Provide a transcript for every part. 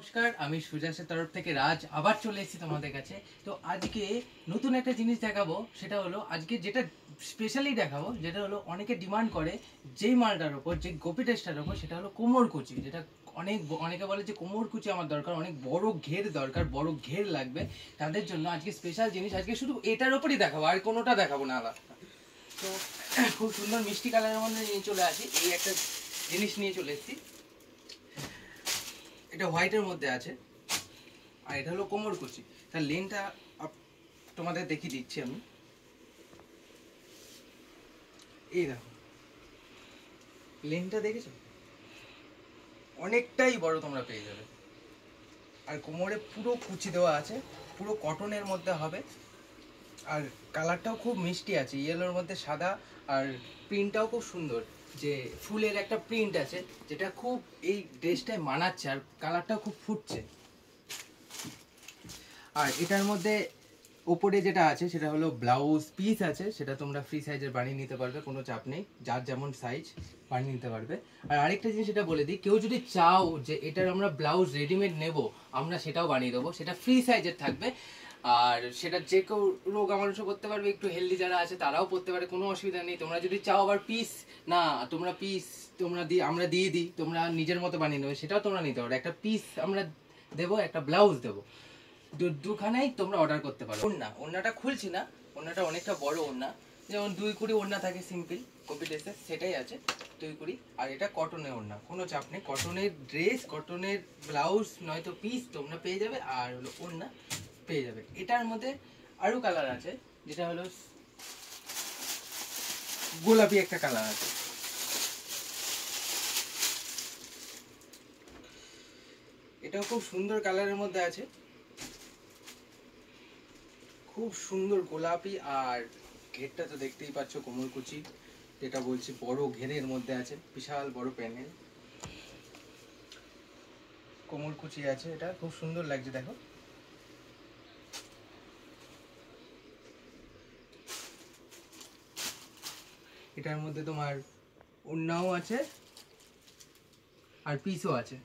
নমস্কার, আমি সুজাসের তরফ থেকে রাজ আবার চলে এসেছি তোমাদের কাছে। তো আজকে নতুন একটা জিনিস দেখাবো, সেটা হলো আজকে যেটা স্পেশালি দেখাবো, যেটা হলো অনেকে ডিমান্ড করে যেই মালটার ওপর, যে গোপি টেস্টার ওপর, সেটা হলো কোমর কুচি। যেটা অনেকে বলে যে কোমর কুচি আমার দরকার, অনেক বড় ঘের দরকার, বড় ঘের লাগবে। তাদের জন্য আজকে স্পেশাল জিনিস, আজকে শুধু এটার ওপরই দেখাবো, আর কোনোটা দেখাবো না আলাদা। তো খুব সুন্দর মিষ্টি কালারের মধ্যে নিয়ে চলে আসি, এই একটা জিনিস নিয়ে চলে এসেছি। এটা হোয়াইটের মধ্যে আছে, আর এটা হলো কোমর কুচি। তার লেনটা তোমাদের দেখিয়ে দিচ্ছি আমি। এই দেখো, লেনটা দেখেছো, অনেকটাই বড় তোমরা পেয়ে যাবে। আর কোমরে পুরো কুচি দেওয়া আছে, পুরো কটনের মধ্যে হবে। আর কালারটাও খুব মিষ্টি আছে, ইয়েলোর মধ্যে সাদা। আর প্রিন্টটাও খুব সুন্দর, যে ফুলের একটা প্রিন্ট আছে, যেটা খুব এই ড্রেসটায় মানাচ্ছে। আর কালারটাও খুব ফুটছে। আর এটার মধ্যে ওপরে যেটা আছে সেটা হলো ব্লাউজ পিস আছে, সেটা তোমরা ফ্রি সাইজের বানিয়ে নিতে পারবে, কোনো চাপ নেই, যার যেমন সাইজ বানিয়ে নিতে পারবে। আর আরেকটা জিনিস সেটা বলে দিই, কেউ যদি চাও যে এটার আমরা ব্লাউজ রেডিমেড নেব, আমরা সেটাও বানিয়ে দেবো, সেটা ফ্রি সাইজের থাকবে। আর সেটা যে কেউ রোগা মানুষও করতে পারবে, একটু হেলদি যারা আছে তারাও পরতে পারে, কোনো অসুবিধা নেই। তোমরা যদি চাও আবার পিস না, তোমরা পিস আমরা দিয়ে দিই, তোমরা নিজের মতো বানিয়ে নেবে, সেটাও তোমরা নিতে পারো। একটা পিস আমরা দেবো, একটা ব্লাউজ দেবো, দুখানেই তোমরা অর্ডার করতে পারো। ওড়নাটা খুলছি না, ওড়নাটা অনেকটা বড় ওড়না, যেমন 2 কুড়ি ওড়না থাকে সিম্পল কপি ড্রেসের, সেটাই আছে 2 কুড়ি। আর এটা কটনের ওড়না, কোনো চাপ নেই, কটনের ড্রেস, কটনের ব্লাউজ নয়তো পিস তোমরা পেয়ে যাবে, আর হলো ওড়না পেয়ে যাবে। এটার মধ্যে আরো কালার আছে, যেটা হলো গোলাপি একটা কালার আছে। এটাও খুব সুন্দর কালারের মধ্যে আছে, খুব সুন্দর গোলাপি। আর ঘেরটা তো দেখতেই পাচ্ছ, কোমরকুচি যেটা বলছি, বড় ঘেরের মধ্যে আছে, বিশাল বড় প্যানেল, কোমরকুচি আছে। এটা খুব সুন্দর লাগছে, দেখো। এটার মধ্যে তোমার ওড়নাও আছে আর পিসও আছে,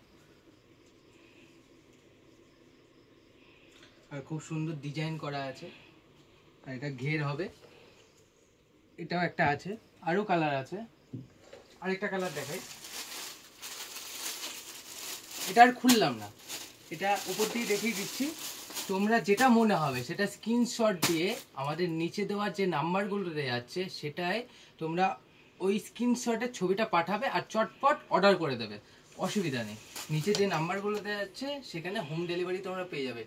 আর খুব সুন্দর ডিজাইন করা আছে। আর এটা ঘের হবে, এটাও একটা আছে, আরো কালার আছে। আরেকটা কালার দেখাই, এটা আর খুললাম না, এটা উপর দিয়ে দেখিয়ে দিচ্ছি। তোমরা যেটা মনে হবে সেটা স্ক্রিনশট দিয়ে আমাদের নিচে দেওয়ার যে নাম্বারগুলো দেওয়া যাচ্ছে, সেটায় তোমরা ওই স্ক্রিনশটের ছবিটা পাঠাবে আর চটপট অর্ডার করে দেবে, অসুবিধা নেই। নিচে যে নাম্বারগুলো দেওয়া যাচ্ছে সেখানে হোম ডেলিভারি তোমরা পেয়ে যাবে।